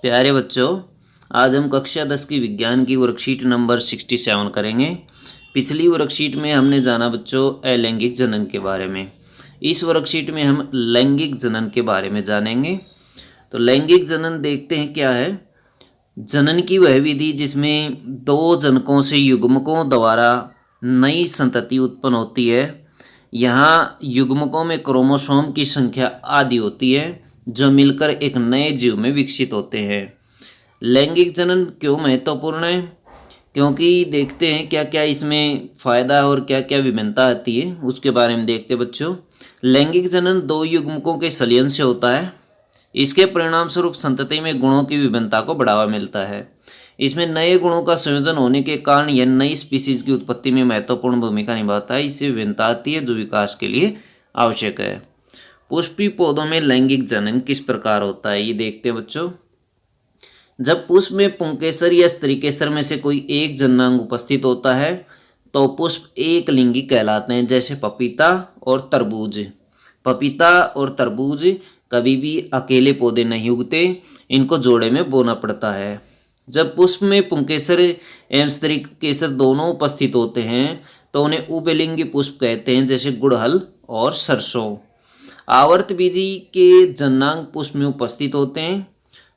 प्यारे बच्चों, आज हम कक्षा 10 की विज्ञान की वर्कशीट नंबर 67 करेंगे। पिछली वर्कशीट में हमने जाना बच्चों अलैंगिक जनन के बारे में। इस वर्कशीट में हम लैंगिक जनन के बारे में जानेंगे। तो लैंगिक जनन देखते हैं क्या है। जनन की वह विधि जिसमें दो जनकों से युग्मकों द्वारा नई संतति उत्पन्न होती है। यहाँ युग्मकों में क्रोमोसोम की संख्या आदि होती है जो मिलकर एक नए जीव में विकसित होते हैं। लैंगिक जनन क्यों महत्वपूर्ण है? क्योंकि देखते हैं क्या क्या इसमें फ़ायदा और क्या क्या विभिन्नता आती है, उसके बारे में देखते हैं बच्चों। लैंगिक जनन दो युग्मकों के संलयन से होता है। इसके परिणाम स्वरूप संतति में गुणों की विभिन्नता को बढ़ावा मिलता है। इसमें नए गुणों का संयोजन होने के कारण यह नई स्पीसीज की उत्पत्ति में महत्वपूर्ण भूमिका निभाता है। इससे विभिन्नता आती है जो विकास के लिए आवश्यक है। पुष्पी पौधों में लैंगिक जनन किस प्रकार होता है, ये देखते हैं बच्चों। जब पुष्प में पुंकेसर या स्त्रीकेसर में से कोई एक जननांग उपस्थित होता है तो पुष्प एक लिंगी कहलाते हैं, जैसे पपीता और तरबूज। पपीता और तरबूज कभी भी अकेले पौधे नहीं उगते, इनको जोड़े में बोना पड़ता है। जब पुष्प में पुंकेसर एवं स्त्रीकेसर दोनों उपस्थित होते हैं तो उन्हें उभयलिंगी पुष्प कहते हैं, जैसे गुड़हल और सरसों। आवर्तबीजी के जननांग पुष्प में उपस्थित होते हैं।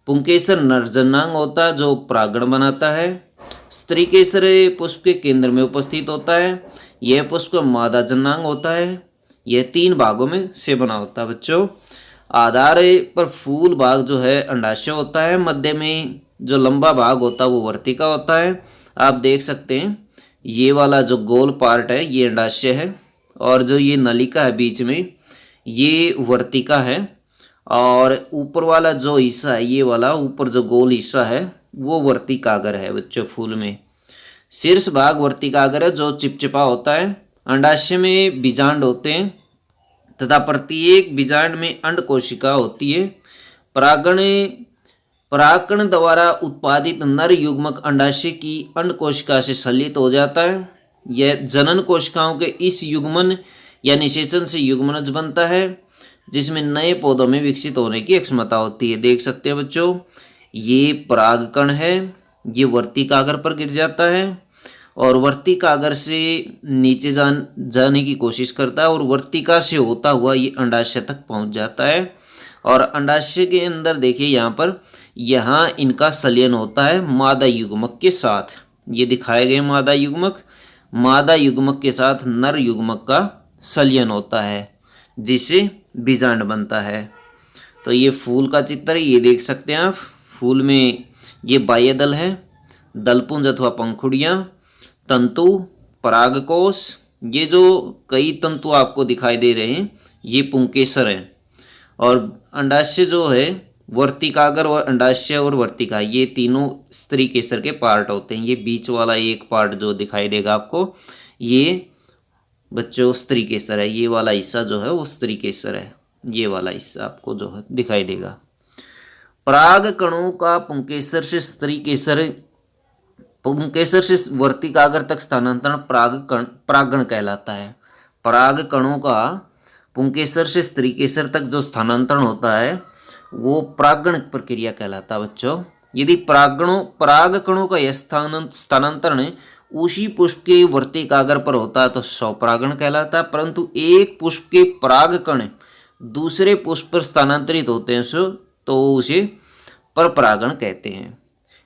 पुंकेसर नर जननांग होता है जो परागण बनाता है। स्त्रीकेसर पुष्प के केंद्र में उपस्थित होता है। यह पुष्प मादा जननांग होता है। यह 3 भागों में से बना होता है बच्चों। आधार पर फूल भाग जो है अंडाशय होता है। मध्य में जो लंबा भाग होता है वो वर्तिका होता है। आप देख सकते हैं ये वाला जो गोल पार्ट है ये अंडाशय है और जो ये नलिका है बीच में ये वर्तिका है। और ऊपर वाला जो हिस्सा है ये वाला ऊपर जो गोल हिस्सा है वो वर्तिकाग्र है बच्चों। फूल में शीर्ष भाग वर्तिकाग्र है जो चिपचिपा होता है। अंडाशय में बीजांड होते हैं तथा प्रत्येक बीजांड में अंड कोशिका होती है। परागकण द्वारा उत्पादित नर युग्मक अंडाशय की अंड कोशिका से संलित हो जाता है। यह जनन कोशिकाओं के इस युग्मन या निषेचन से युग्मनज बनता है जिसमें नए पौधों में विकसित होने की क्षमता होती है। देख सकते हैं बच्चों ये परागकण है, ये वर्तिकाग्र पर गिर जाता है और वर्तिकाग्र से नीचे जाने की कोशिश करता है और वर्तिका से होता हुआ ये अंडाशय तक पहुंच जाता है। और अंडाशय के अंदर देखिए यहाँ इनका संलयन होता है मादा युग्मक के साथ। ये दिखाए गए मादा युग्मक के साथ नर युग्मक का संलयन होता है जिससे बीजांड बनता है। तो ये फूल का चित्र है, ये देख सकते हैं आप। फूल में ये बाह्य दल है, दलपुंज अथवा पंखुड़ियाँ, तंतु, परागकोश। ये जो कई तंतु आपको दिखाई दे रहे हैं ये पुंकेसर हैं। और अंडाशय जो है वर्तिकाग्र और अंडाशय और वर्तिका ये तीनों स्त्रीकेसर के पार्ट होते हैं। ये बीच वाला एक पार्ट जो दिखाई देगा आपको ये बच्चों स्त्रीकेसर है। ये वाला हिस्सा जो है वो स्त्रीकेसर है। ये वाला हिस्सा आपको जो है दिखाई देगा। पराग कणों का पुंकेसर से वर्तिकाग्र तक स्थानांतरण परागण कहलाता है। पराग कणों का पुंकेसर से स्त्रीकेसर तक जो स्थानांतरण होता है वो परागण प्रक्रिया कहलाता है बच्चों। यदि पराग कणों का यह स्थानांतरण उसी पुष्प के वर्तिकाग्र पर होता है तो स्वपरागण कहलाता है। परंतु एक पुष्प के परागकण दूसरे पुष्प पर स्थानांतरित होते हैं तो उसे परपरागण कहते हैं।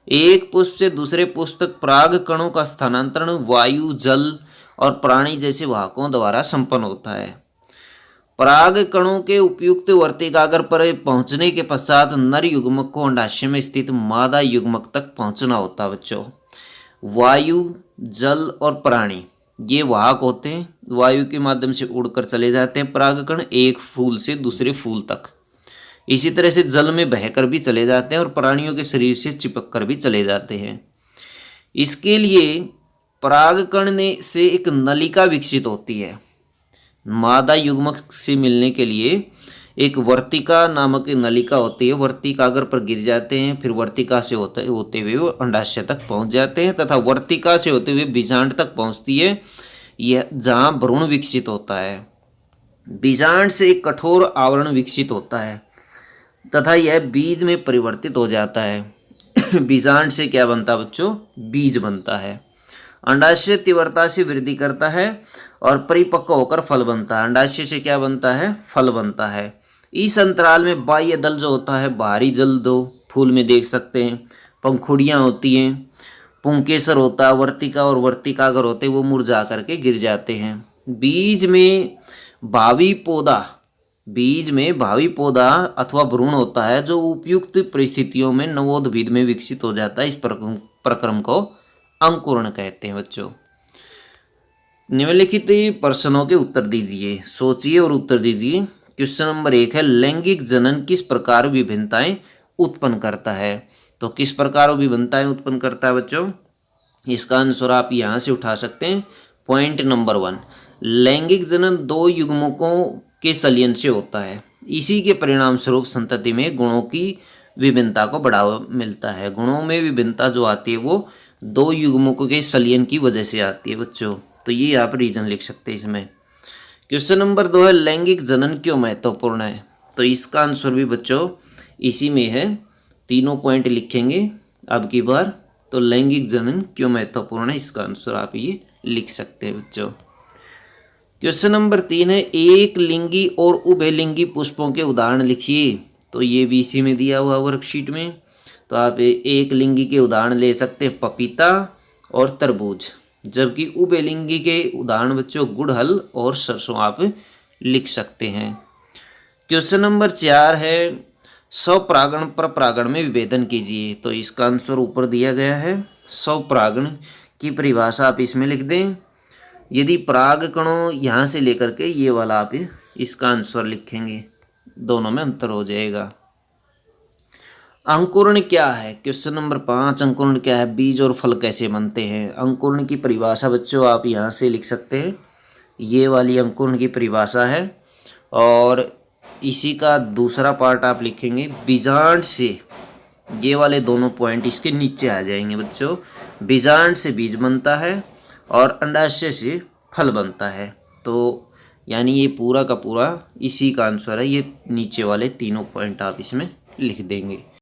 एक पुष्प से दूसरे पुष्प तक पराग कणों का स्थानांतरण वायु, जल और प्राणी जैसे वाहकों द्वारा संपन्न होता है। पराग कणों के उपयुक्त वर्तिकाग्र पर पहुंचने के पश्चात नर युग्मक को अंडाशय में स्थित मादा युग्मक तक पहुंचना होता है बच्चों। वायु, जल और प्राणी ये वाहक होते हैं। वायु के माध्यम से उड़कर चले जाते हैं परागकण एक फूल से दूसरे फूल तक। इसी तरह से जल में बहकर भी चले जाते हैं और प्राणियों के शरीर से चिपक कर भी चले जाते हैं। इसके लिए परागकण से एक नलिका विकसित होती है। मादा युग्मक से मिलने के लिए एक वर्तिका नामक नलिका होती है। वर्तिकाग्र पर गिर जाते हैं, फिर वर्तिका से होते हुए वो अंडाशय तक पहुंच जाते हैं तथा वर्तिका से होते हुए बीजांड तक पहुंचती है, यह जहां भ्रूण विकसित होता है। बीजांड से एक कठोर आवरण विकसित होता है। तथा यह बीज में परिवर्तित हो जाता है। बीजांड से क्या बनता है बच्चों? बीज बनता है। अंडाशय तीव्रता से वृद्धि करता है और परिपक्व होकर फल बनता है। अंडाशय से क्या बनता है? फल बनता है। इस अंतराल में बाह्य दल जो होता है, बाहरी जल दो फूल में देख सकते हैं, पंखुड़ियाँ होती हैं, पुंकेसर होता है, वर्तिका और वर्तिकागर होते हैं, वो मुरझा करके गिर जाते हैं। बीज में भावी पौधा अथवा भ्रूण होता है जो उपयुक्त परिस्थितियों में नवोद्भिद में विकसित हो जाता है। इस प्रक्रम को अंकुरण कहते हैं बच्चों। निम्नलिखित प्रश्नों के उत्तर दीजिए, सोचिए और उत्तर दीजिए। क्वेश्चन नंबर 1 है, लैंगिक जनन किस प्रकार विभिन्नताएं उत्पन्न करता है? तो किस प्रकार विभिन्नताएं उत्पन्न करता है बच्चों? इसका आंसर आप यहाँ से उठा सकते हैं। पॉइंट नंबर 1, लैंगिक जनन दो युग्मकों के संलयन से होता है। इसी के परिणाम स्वरूप संतति में गुणों की विभिन्नता को बढ़ावा मिलता है। गुणों में विभिन्नता जो आती है वो दो युग्मकों के संलयन की वजह से आती है बच्चों। तो ये आप रीजन लिख सकते हैं इसमें। क्वेश्चन नंबर 2 है, लैंगिक जनन क्यों महत्वपूर्ण है? तो इसका आंसर भी बच्चों इसी में है। तीनों पॉइंट लिखेंगे अब की बार। तो लैंगिक जनन क्यों महत्वपूर्ण है, इसका आंसर आप ये लिख सकते हैं बच्चों। क्वेश्चन नंबर 3 है, एक लिंगी और उभयलिंगी पुष्पों के उदाहरण लिखिए। तो ये भी इसी में दिया हुआ वर्कशीट में। तो आप एक लिंगी के उदाहरण ले सकते हैं, पपीता और तरबूज, जबकि उभयलिंगी के उदाहरण बच्चों गुड़हल और सरसों आप लिख सकते हैं। क्वेश्चन नंबर 4 है, स्वपरागण परपरागण में विभेदन कीजिए। तो इसका आंसर ऊपर दिया गया है। स्वपरागण की परिभाषा आप इसमें लिख दें। यदि पराग कणों यहाँ से लेकर के ये वाला आप इसका आंसर लिखेंगे, दोनों में अंतर हो जाएगा। अंकुरण क्या है? क्वेश्चन नंबर 5, अंकुरण क्या है? बीज और फल कैसे बनते हैं? अंकुरण की परिभाषा बच्चों आप यहाँ से लिख सकते हैं। ये वाली अंकुरण की परिभाषा है। और इसी का दूसरा पार्ट आप लिखेंगे, बीजांड से, ये वाले दोनों पॉइंट इसके नीचे आ जाएंगे बच्चों। बीजांड से बीज बनता है और अंडाशय से फल बनता है। तो यानी ये पूरा का पूरा इसी का आंसर है। ये नीचे वाले तीनों पॉइंट आप इसमें लिख देंगे।